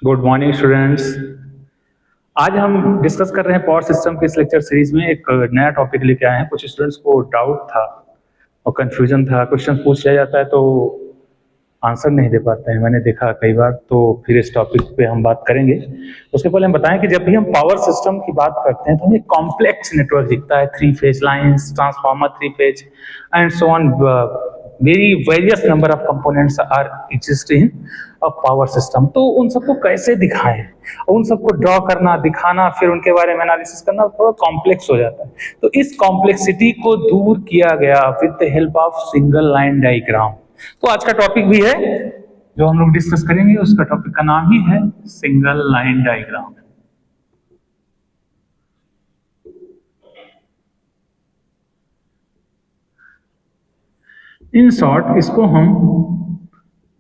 Good morning students. आज हम discuss कर रहे हैं पावर सिस्टम के इस लेक्चर सीरीज में एक नया टॉपिक लेके आए हैं। कुछ स्टूडेंट्स को डाउट था और कंफ्यूजन था, क्वेश्चन पूछ लिया जाता है तो आंसर नहीं दे पाते हैं, मैंने देखा कई बार। तो फिर इस टॉपिक पे हम बात करेंगे। उसके पहले हम बताएं कि जब भी हम पावर सिस्टम की बात करते हैं तो हमें कॉम्प्लेक्स नेटवर्क दिखता है, 3 phase lines, transformer, 3 phase and so on. Various number of components are exist in a power system. तो उन सबको कैसे दिखाएं, उन सबको ड्रॉ करना, दिखाना, फिर उनके बारे में एनालिसिस करना थोड़ा कॉम्प्लेक्स हो जाता है। तो इस कॉम्प्लेक्सिटी को दूर किया गया with the help of single line diagram. तो आज का टॉपिक भी है जो हम लोग डिस्कस करेंगे, उसका टॉपिक का नाम ही है single line diagram. In short इसको हम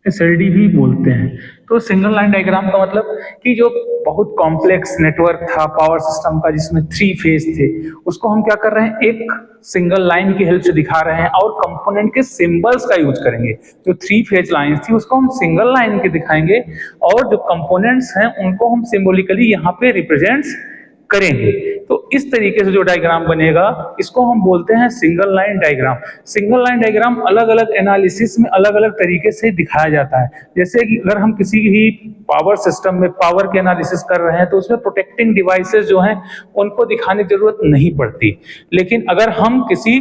SLD भी बोलते हैं। तो सिंगल लाइन डायग्राम का मतलब कि जो बहुत कॉम्प्लेक्स नेटवर्क था पावर सिस्टम का जिसमें 3 फेज थे, उसको हम क्या कर रहे हैं, एक सिंगल लाइन की हेल्प से दिखा रहे हैं और कंपोनेंट के सिंबल्स का यूज करेंगे। जो 3 फेज लाइंस थी उसको हम सिंगल लाइन के दिखाएंगे और जो कंपोनेंट्स हैं उनको हम सिंबॉलिकली यहाँ पे रिप्रेजेंट्स करेंगे। तो इस तरीके से जो डायग्राम बनेगा इसको हम बोलते हैं single line diagram. Single line diagram अलग अलग एनालिसिस में अलग अलग तरीके से दिखाया जाता है। जैसे कि अगर हम किसी भी पावर सिस्टम में पावर के एनालिसिस कर रहे हैं तो उसमें प्रोटेक्टिंग डिवाइसेस जो हैं उनको दिखाने की जरूरत नहीं पड़ती। लेकिन अगर हम किसी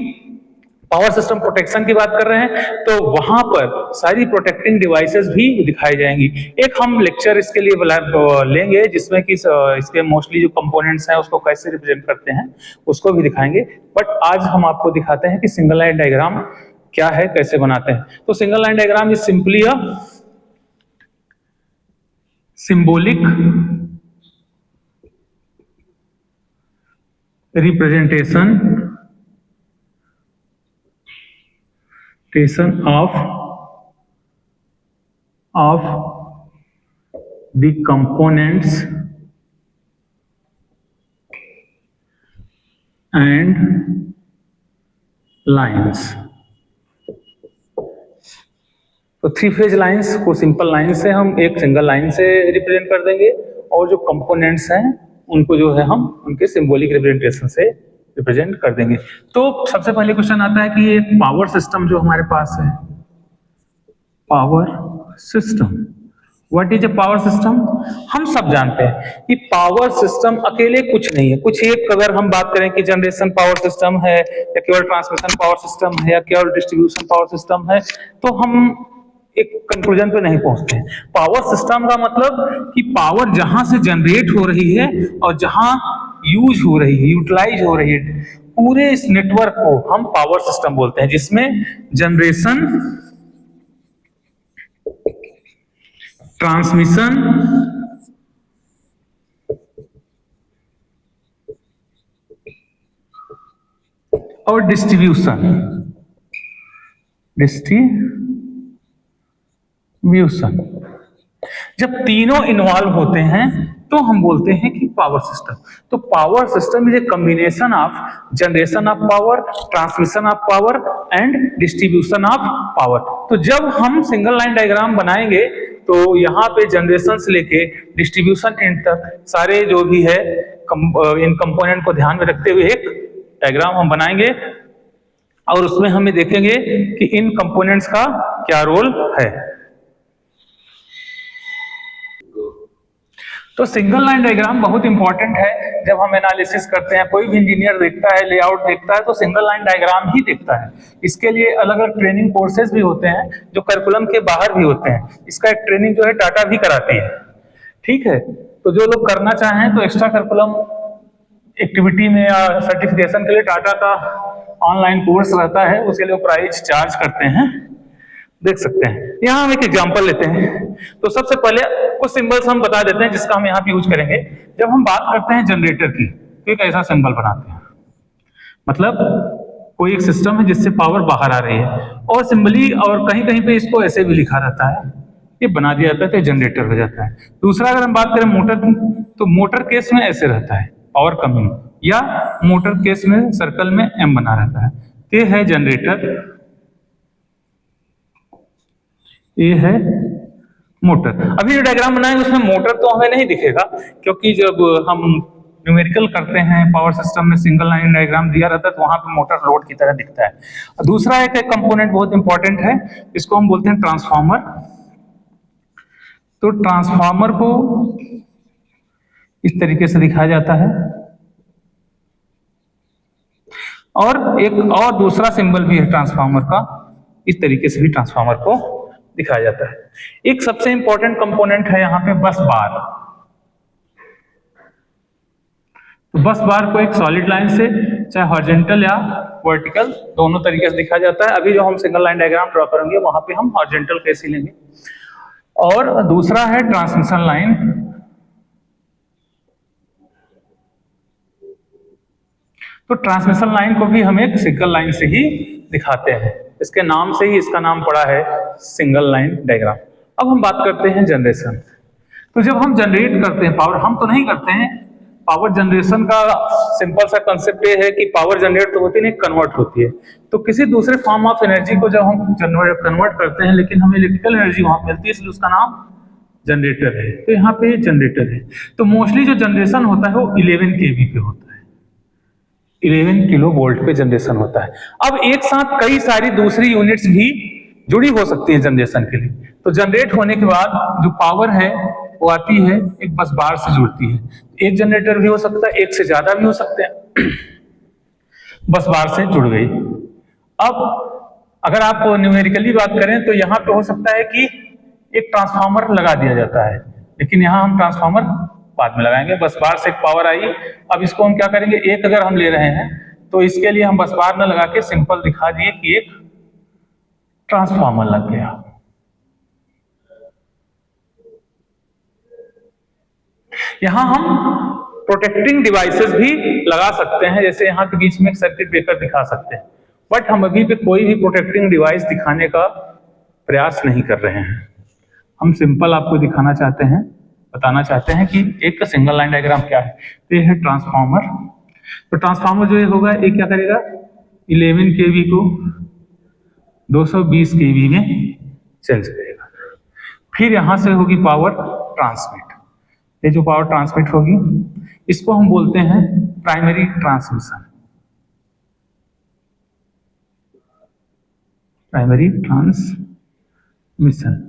पावर सिस्टम प्रोटेक्शन की बात कर रहे हैं तो वहां पर सारी प्रोटेक्टिंग डिवाइसेस भी दिखाई जाएंगी। एक हम लेक्चर इसके लिए लेंगे जिसमें कि इसके मोस्टली जो कंपोनेंट्स हैं उसको कैसे रिप्रेजेंट करते हैं उसको भी दिखाएंगे। बट आज हम आपको दिखाते हैं कि सिंगल लाइन डायग्राम क्या है, कैसे बनाते हैं। तो single line diagram is simply a symbolic representation of the components and lines। तो 3 फेज लाइंस को सिंपल लाइन से हम एक सिंगल लाइन से रिप्रेजेंट कर देंगे और जो कंपोनेंट्स हैं उनको जो है हम उनके सिंबॉलिक रिप्रेजेंटेशन से रिप्रेजेंट कर देंगे। तो सबसे पहले क्वेश्चन आता है कि एक पावर सिस्टम जो हमारे पास है, power system, what is a power system. हम सब जानते हैं कि पावर सिस्टम अकेले कुछ नहीं है। कुछ एक अगर हम बात करें कि जनरेशन पावर सिस्टम है या केवल ट्रांसमिशन पावर सिस्टम है या केवल डिस्ट्रीब्यूशन पावर सिस्टम है तो हम एक कंक्लूजन पे नहीं पहुंचते हैं। पावर सिस्टम का मतलब कि पावर जहां से जनरेट हो रही है और जहां यूज हो रही है, यूटिलाइज हो रही है, पूरे इस नेटवर्क को हम पावर सिस्टम बोलते हैं, जिसमें जनरेशन, ट्रांसमिशन और डिस्ट्रीब्यूशन जब तीनों इन्वॉल्व होते हैं तो हम बोलते हैं कि पावर सिस्टम। तो power system is a combination of generation of power, transmission of power and distribution of power. तो जब हम सिंगल लाइन डायग्राम बनाएंगे तो यहाँ पे जनरेशन से लेके डिस्ट्रीब्यूशन एंड तक सारे जो भी है इन कंपोनेंट को ध्यान में रखते हुए एक डायग्राम हम बनाएंगे और उसमें हमें देखेंगे कि इन कंपोनेंट्स का क्या रोल है। तो सिंगल लाइन डायग्राम बहुत इंपॉर्टेंट है। जब हम एनालिसिस करते हैं, कोई भी इंजीनियर देखता है, लेआउट देखता है तो सिंगल लाइन डायग्राम ही देखता है। इसके लिए अलग अलग ट्रेनिंग कोर्सेज भी होते हैं जो करिकुलम के बाहर भी होते हैं। इसका एक ट्रेनिंग जो है टाटा भी कराती है, ठीक है। तो जो लोग करना चाहें तो एक्स्ट्रा करिकुलम एक्टिविटी में या सर्टिफिकेशन के लिए टाटा का ऑनलाइन कोर्स रहता है, उसके लिए वो प्राइस चार्ज करते हैं, देख सकते हैं। यहाँ हम एक एग्जांपल लेते हैं। तो सबसे पहले कुछ सिंबल्स हम बता देते हैं जिसका हम यहाँ पे यूज करेंगे। जब हम बात करते हैं जनरेटर की तो एक ऐसा सिंबल बनाते हैं, मतलब कोई एक सिस्टम है जिससे पावर बाहर आ रही है और सिंबली, और कहीं कहीं पे इसको ऐसे भी लिखा रहता है, ये बना दिया जाता है तो जनरेटर हो जाता है। दूसरा अगर हम बात करें मोटर की तो मोटर केस में ऐसे रहता है पावर कमिंग, या मोटर केस में सर्कल में एम बना रहता है, ये है जनरेटर, ये है मोटर। अभी जो डायग्राम बनाएंगे उसमें मोटर तो हमें नहीं दिखेगा, क्योंकि जब हम न्यूमेरिकल करते हैं पावर सिस्टम में सिंगल लाइन डायग्राम दिया रहता है तो वहां पे मोटर लोड की तरह दिखता है। दूसरा एक कंपोनेंट बहुत इंपॉर्टेंट है, इसको हम बोलते हैं ट्रांसफार्मर। तो ट्रांसफार्मर को इस तरीके से दिखाया जाता है, और एक और दूसरा सिंबल भी है ट्रांसफार्मर का, इस तरीके से भी ट्रांसफार्मर को दिखाया जाता है। एक सबसे इंपॉर्टेंट कंपोनेंट है यहाँ पे बस बार। तो बस बार को एक सॉलिड लाइन से चाहे हॉरिजॉन्टल या वर्टिकल दोनों तरीके से दिखाया जाता है। अभी जो हम सिंगल लाइन डायग्राम ड्रॉ करेंगे वहां पे हम हॉरिजॉन्टल केस ही लेंगे। और दूसरा है ट्रांसमिशन लाइन। तो ट्रांसमिशन लाइन को भी हम एक सिंगल लाइन से ही दिखाते हैं, इसके नाम से ही इसका नाम पड़ा है सिंगल लाइन डायग्राम। अब हम बात करते हैं जनरेशन। तो जब हम जनरेट करते हैं पावर, हम तो नहीं करते हैं, पावर जनरेशन का सिंपल सा कंसेप्ट ये है कि पावर जनरेट तो होती नहीं, कन्वर्ट होती है। तो किसी दूसरे फॉर्म ऑफ एनर्जी को जब हम कन्वर्ट करते हैं लेकिन हमें इलेक्ट्रिकल एनर्जी वहां मिलती है, इसलिए उसका नाम जनरेटर है। तो यहाँ पे जनरेटर है। तो मोस्टली जो जनरेशन होता है वो 11 केवी पे होता है, 11 किलो वोल्ट पे जनरेशन होता है। अब एक साथ कई सारी दूसरी यूनिट्स भी जुड़ी हो सकती है जनरेशन के लिए। तो जनरेट होने के बाद जो पावर है वो आती है एक बस बार से जुड़ती है। एक जनरेटर भी हो सकता है, एक से ज्यादा भी हो सकते हैं, बस बार से जुड़ गई। अब अगर आप न्यूमेरिकली बात करें तो यहाँ पे हो सकता है कि एक ट्रांसफार्मर लगा दिया जाता है, लेकिन यहाँ हम ट्रांसफार्मर बाद में लगाएंगे। बस बार से एक पावर आई, अब इसको हम क्या करेंगे, एक अगर हम ले रहे हैं तो इसके लिए हम बस बार न लगा के सिंपल दिखा दिए कि एक ट्रांसफार्मर लग गया। यहां हम प्रोटेक्टिंग डिवाइसेस भी लगा सकते हैं, जैसे यहां के बीच में एक सर्किट ब्रेकर दिखा सकते हैं, बट हम अभी भी कोई भी प्रोटेक्टिंग डिवाइस दिखाने का प्रयास नहीं कर रहे हैं। हम सिंपल आपको दिखाना चाहते हैं, बताना चाहते हैं कि एक सिंगल लाइन डायग्राम क्या है। तो ये है ट्रांसफार्मर। तो ट्रांसफार्मर जो ये होगा, ये क्या करेगा, 11 केवी को 220 केवी में चेंज करेगा। फिर यहां से होगी पावर ट्रांसमिट। ये जो पावर ट्रांसमिट होगी इसको हम बोलते हैं प्राइमरी ट्रांसमिशन। प्राइमरी ट्रांसमिशन,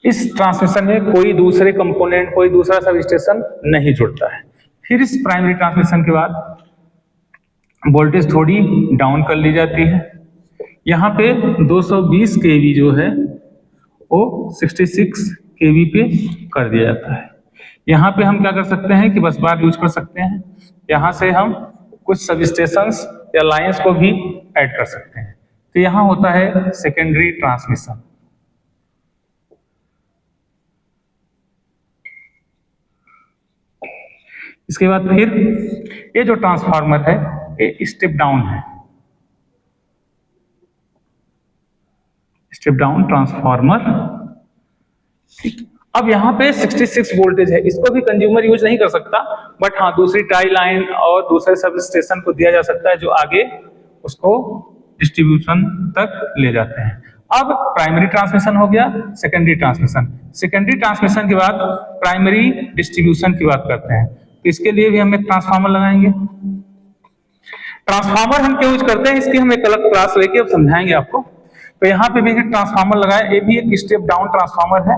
इस ट्रांसमिशन में कोई दूसरे कंपोनेंट, कोई दूसरा सब स्टेशन नहीं जुड़ता है। फिर इस प्राइमरी ट्रांसमिशन के बाद वोल्टेज थोड़ी डाउन कर ली जाती है। यहाँ पे 220 केवी जो है वो 66 केवी पे कर दिया जाता है। यहाँ पे हम क्या कर सकते हैं कि बस बार यूज कर सकते हैं, यहाँ से हम कुछ सब स्टेशंस या लाइंस को भी ऐड कर सकते हैं। तो यहाँ होता है सेकेंडरी ट्रांसमिशन। इसके बाद फिर ये जो ट्रांसफार्मर है ये स्टेप डाउन है, स्टेप डाउन ट्रांसफार्मर। अब यहाँ पे 66 वोल्टेज है, इसको भी कंज्यूमर यूज नहीं कर सकता, बट हाँ दूसरी टाई लाइन और दूसरे सब स्टेशन को दिया जा सकता है जो आगे उसको डिस्ट्रीब्यूशन तक ले जाते हैं। अब प्राइमरी ट्रांसमिशन हो गया, सेकेंडरी ट्रांसमिशन। सेकेंडरी ट्रांसमिशन के बाद प्राइमरी डिस्ट्रीब्यूशन की बात करते हैं। तो इसके लिए भी हम एक ट्रांसफार्मर लगाएंगे। ट्रांसफार्मर हम क्यों यूज करते हैं इसकी हम एक अलग क्लास लेके अब समझाएंगे आपको। तो यहाँ पे भी ट्रांसफार्मर लगाए, ये भी एक स्टेप डाउन ट्रांसफार्मर है।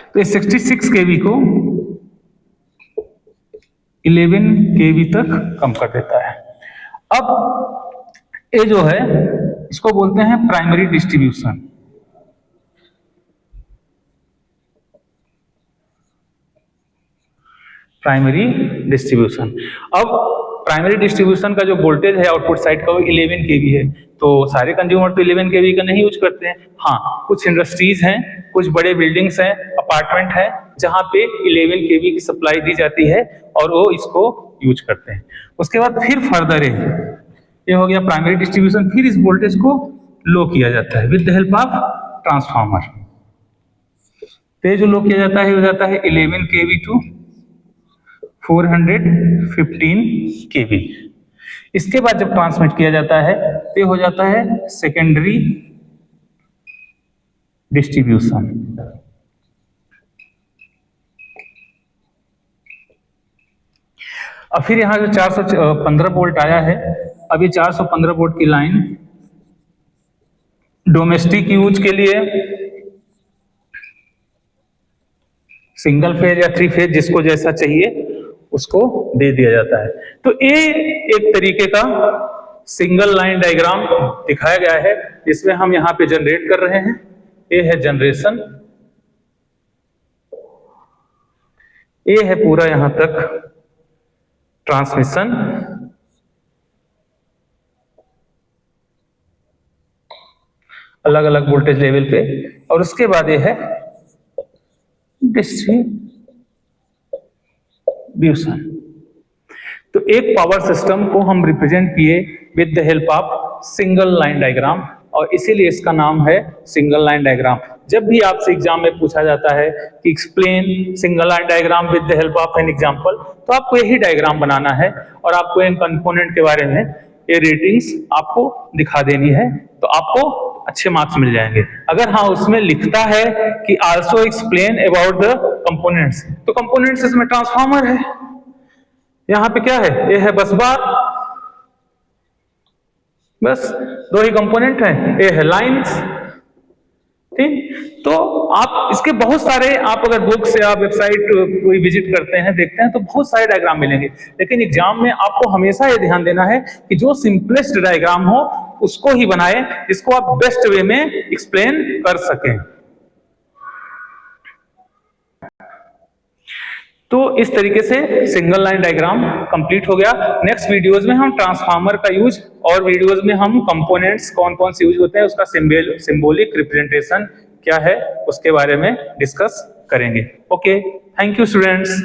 तो 66 केवी को 11 केवी तक कम कर देता है। अब ये जो है इसको बोलते हैं प्राइमरी डिस्ट्रीब्यूशन। प्राइमरी डिस्ट्रीब्यूशन, अब प्राइमरी डिस्ट्रीब्यूशन का जो वोल्टेज है आउटपुट साइड का वो 11 केवी है। तो सारे कंज्यूमर तो 11 केवी का नहीं यूज करते हैं। हाँ कुछ इंडस्ट्रीज हैं, कुछ बड़े बिल्डिंग्स हैं, अपार्टमेंट हैं जहां पे 11 केवी की सप्लाई दी जाती है और वो इसको यूज करते हैं। उसके बाद फिर फर्दर ये हो गया प्राइमरी डिस्ट्रीब्यूशन। फिर इस वोल्टेज को लो किया जाता है with the help of transformer. तो जो लो किया जाता है हो जाता है 11 केवी टू 415 केवी। इसके बाद जब ट्रांसमिट किया जाता है तो ये हो जाता है सेकेंडरी डिस्ट्रीब्यूशन। अब फिर यहाँ जो 415 वोल्ट आया है, अब ये 415 वोल्ट की लाइन डोमेस्टिक यूज के लिए, सिंगल फेज या 3 फेज जिसको जैसा चाहिए उसको दे दिया जाता है। तो ये एक तरीके का सिंगल लाइन डायग्राम दिखाया गया है जिसमें हम यहाँ पे जनरेट कर रहे हैं। ये है जनरेशन, ये है पूरा यहां तक ट्रांसमिशन, अलग अलग वोल्टेज लेवल पे, और उसके बाद ये है डिस्ट्रीब्यूशन। तो एक पावर सिस्टम को हम रिप्रेजेंट किए with the help of single line diagram, और इसीलिए इसका नाम है सिंगल लाइन डायग्राम। जब भी आपसे एग्जाम में पूछा जाता है कि explain single line diagram with the help of an example, तो आपको यही डायग्राम बनाना है और आपको इन कंपोनेंट के बारे में ये रेटिंग्स आपको दिखा देनी है, तो आपको अच्छे मार्क्स मिल जाएंगे। अगर हाँ उसमें लिखता है कि also explain about the components, तो कंपोनेंट्स इसमें ट्रांसफार्मर है, यहाँ पे क्या है, ये है बस बार, बस दो ही कंपोनेंट हैं, ये है लाइंस। ठीक, तो आप इसके बहुत सारे, आप अगर बुक्स या वेबसाइट कोई विजिट करते हैं देखते हैं तो बहुत सारे डायग्राम मिलेंगे, लेकिन एग्जाम में आपको हमेशा ये ध्यान देना है कि जो सिंपलेस्ट डायग्राम हो उसको ही बनाए, जिसको आप बेस्ट वे में एक्सप्लेन कर सकें। तो इस तरीके से सिंगल लाइन डायग्राम कंप्लीट हो गया। नेक्स्ट वीडियोस में हम ट्रांसफार्मर का यूज, और वीडियोस में हम कंपोनेंट्स कौन कौन से यूज होते हैं, उसका सिंबॉलिक रिप्रेजेंटेशन क्या है, उसके बारे में डिस्कस करेंगे। Okay, thank you students.